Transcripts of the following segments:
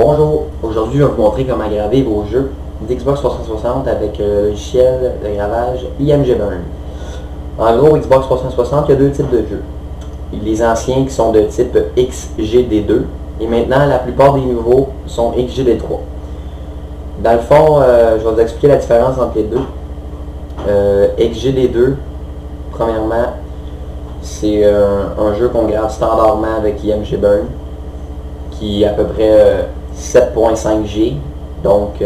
Bonjour, aujourd'hui je vais vous montrer comment graver vos jeux d'Xbox 360 avec le logiciel de gravage IMG Burn. En gros, Xbox 360, il y a deux types de jeux. Les anciens qui sont de type XGD2 et maintenant la plupart des nouveaux sont XGD3. Dans le fond, je vais vous expliquer la différence entre les deux. XGD2, premièrement, c'est un jeu qu'on grave standardement avec IMG Burn, qui est à peu près 7.5 G, donc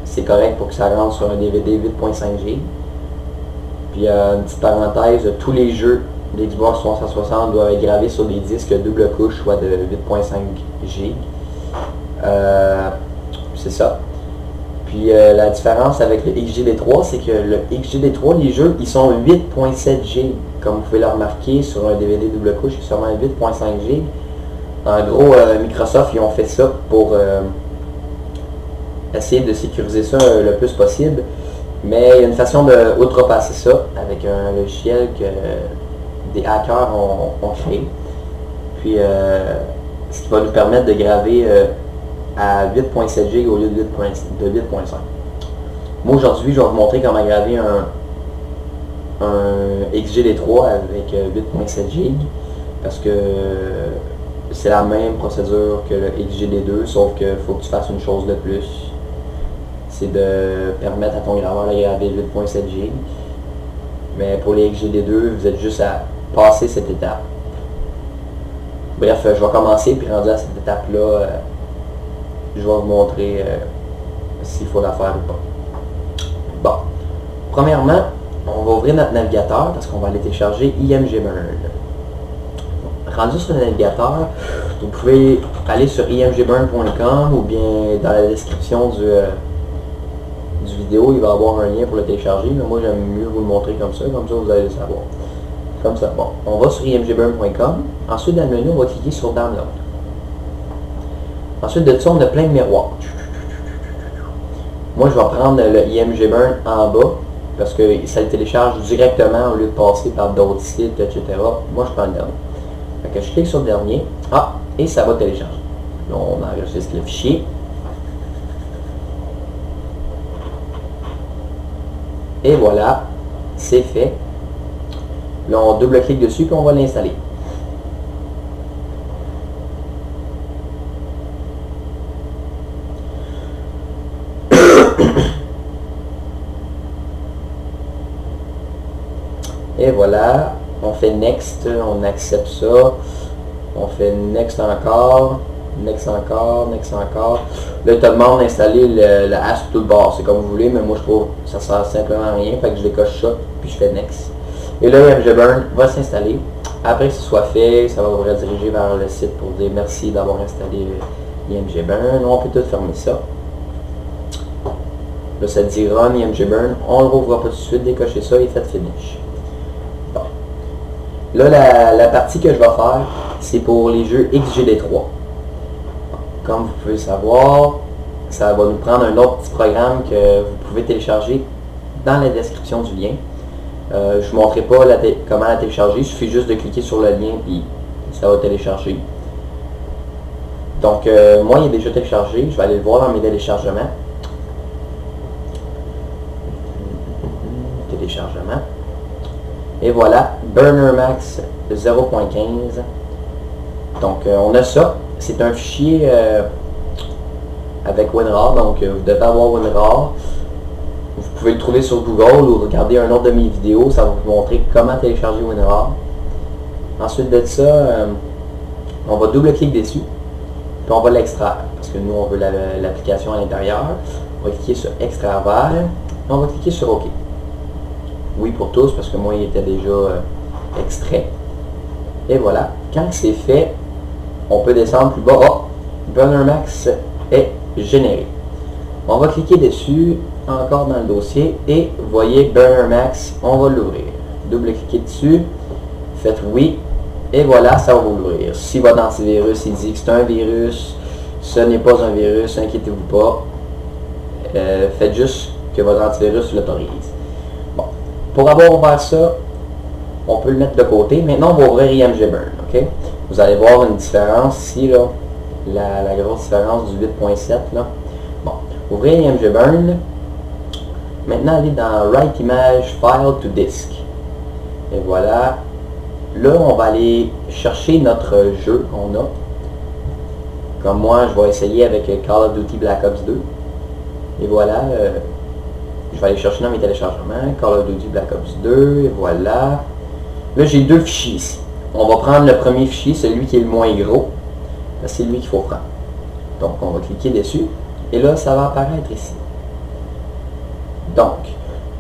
c'est correct pour que ça rentre sur un DVD 8.5 G. Puis une petite parenthèse, tous les jeux d'Xbox 360 doivent être gravés sur des disques double couche, soit de 8.5 G. C'est ça. Puis la différence avec le XGD3, c'est que le XGD3, les jeux, ils sont 8.7 G. Comme vous pouvez le remarquer sur un DVD double couche, c'est seulement 8.5 G. En gros, Microsoft, ils ont fait ça pour essayer de sécuriser ça le plus possible. Mais il y a une façon de outrepasser ça avec un logiciel que des hackers ont créé. Puis, ce qui va nous permettre de graver à 8.7 G au lieu de 8.5. Moi, aujourd'hui, je vais vous montrer comment graver un XGD3 avec 8.7 G. Parce que c'est la même procédure que le XGD2, sauf qu'il faut que tu fasses une chose de plus. C'est de permettre à ton graveur de graver 8.7 G. Mais pour les XGD2, vous êtes juste à passer cette étape. Bref, je vais commencer, puis rendu à cette étape-là, je vais vous montrer s'il faut la faire ou pas. Bon, premièrement, on va ouvrir notre navigateur parce qu'on va aller télécharger IMG Burn. Rendu sur le navigateur, vous pouvez aller sur imgburn.com ou bien dans la description du vidéo, il va y avoir un lien pour le télécharger, mais moi j'aime mieux vous le montrer comme ça vous allez le savoir. Comme ça, bon, on va sur imgburn.com, ensuite dans le menu, on va cliquer sur Download. Ensuite de ça, on a plein de miroirs. Moi je vais prendre le IMG Burn en bas, parce que ça le télécharge directement au lieu de passer par d'autres sites, etc. Moi je prends le dernier. Fait que je clique sur le dernier, et ça va télécharger. Là, on enregistre le fichier. Et voilà, c'est fait. Là, on double-clique dessus, puis on va l'installer. Et voilà, on fait Next, on accepte ça. On fait Next encore, Next encore, Next encore. Là, il te demande d'installer le Hash Toolbar. C'est comme vous voulez, mais moi je trouve que ça sert simplement à rien. Fait que je décoche ça, puis je fais Next. Et là, IMG Burn va s'installer. Après que ce soit fait, ça va vous rediriger vers le site pour dire merci d'avoir installé IMG Burn. On peut tout fermer ça. Là, ça dit Run IMG Burn. On ne le rouvre pas tout de suite. Décochez ça et faites Finish. Bon. Là, la partie que je vais faire, c'est pour les jeux XGD3. Comme vous pouvez le savoir, ça va nous prendre un autre petit programme que vous pouvez télécharger dans la description du lien. Je ne vous montrerai pas comment la télécharger, il suffit juste de cliquer sur le lien et ça va télécharger. Donc moi il est déjà téléchargé, je vais aller le voir dans mes téléchargements. Téléchargement. Et voilà, Burner Max 0.15. Donc on a ça. C'est un fichier avec WinRAR, donc vous devez avoir WinRAR. Vous pouvez le trouver sur Google ou regarder un autre de mes vidéos, ça va vous montrer comment télécharger WinRAR. Ensuite de ça, on va double-cliquer dessus, puis on va l'extraire, parce que nous on veut l'application à l'intérieur. On va cliquer sur Extraire vers, on va cliquer sur OK. Oui pour tous, parce que moi il était déjà extrait. Et voilà, quand c'est fait, on peut descendre plus bas. Burner Max est généré. On va cliquer dessus, encore dans le dossier, et vous voyez Burner Max, on va l'ouvrir. Double-cliquez dessus, faites oui, et voilà, ça va vous l'ouvrir. Si votre antivirus il dit que c'est un virus, ce n'est pas un virus, inquiétez-vous pas. Faites juste que votre antivirus l'autorise. Bon, pour avoir ouvert ça, on peut le mettre de côté. Maintenant, on va ouvrir IMG Burn. Okay? Vous allez voir une différence ici, là. la grosse différence du 8.7 là. Bon, ouvrez IMG Burn. Maintenant, allez dans Write Image File to Disk. Et voilà. Là, on va aller chercher notre jeu qu'on a. Comme moi, je vais essayer avec Call of Duty Black Ops 2. Et voilà. Je vais aller chercher dans mes téléchargements. Call of Duty Black Ops 2. Et voilà. Là, j'ai deux fichiers ici. On va prendre le premier fichier, celui qui est le moins gros. C'est lui qu'il faut prendre. Donc, on va cliquer dessus. Et là, ça va apparaître ici. Donc,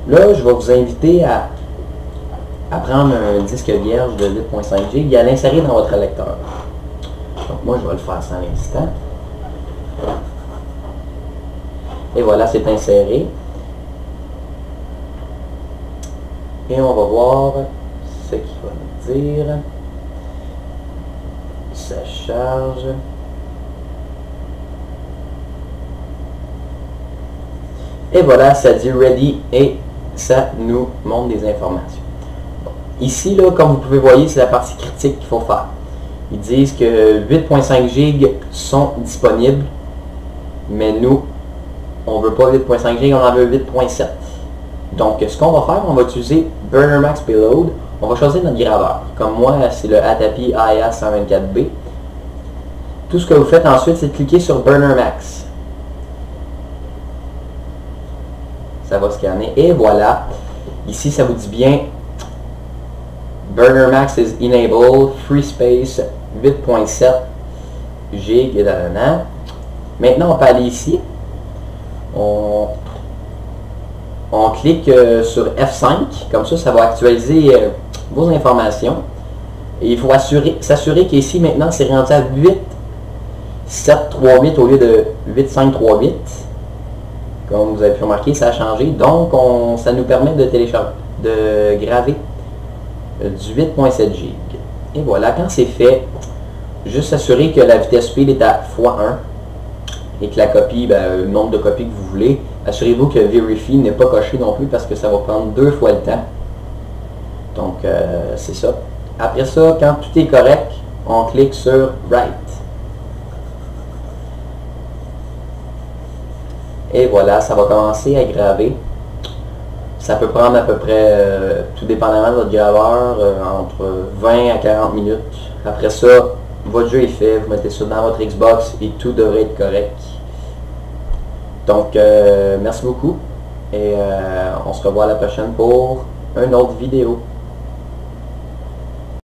là, je vais vous inviter à prendre un disque vierge de 8.5 GB et à l'insérer dans votre lecteur. Donc, moi, je vais le faire sans l'instant. Et voilà, c'est inséré. Et on va voir ce qu'il va nous dire. Ça charge. Et voilà, ça dit ready et ça nous montre des informations. Bon. Ici, là, comme vous pouvez voir, c'est la partie critique qu'il faut faire. Ils disent que 8.5 GB sont disponibles, mais nous, on ne veut pas 8.5 GB, on en veut 8.7. Donc, ce qu'on va faire, on va utiliser Burner Max Payload. On va choisir notre graveur. Comme moi, c'est le Atapi AES124B. Tout ce que vous faites ensuite, c'est de cliquer sur Burner Max. Ça va scanner. Et voilà. Ici, ça vous dit bien Burner Max is enabled. Free space 8.7 GB et là. Maintenant, on peut aller ici. On clique sur F5. Comme ça, ça va actualiser vos informations. Et il faut s'assurer qu'ici, maintenant, c'est rendu à 8.738 au lieu de 8.538. Comme vous avez pu remarquer, ça a changé. Donc, ça nous permet de graver du 8.7 GB. Et voilà, quand c'est fait, juste s'assurer que la vitesse speed est à x1 et que la copie, le nombre de copies que vous voulez. Assurez-vous que Verify n'est pas coché non plus parce que ça va prendre 2 fois le temps. Donc, c'est ça. Après ça, quand tout est correct, on clique sur Write. Et voilà, ça va commencer à graver. Ça peut prendre à peu près, tout dépendamment de votre graveur, entre 20 à 40 minutes. Après ça, votre jeu est fait, vous mettez ça dans votre Xbox et tout devrait être correct. Donc, merci beaucoup et on se revoit à la prochaine pour une autre vidéo.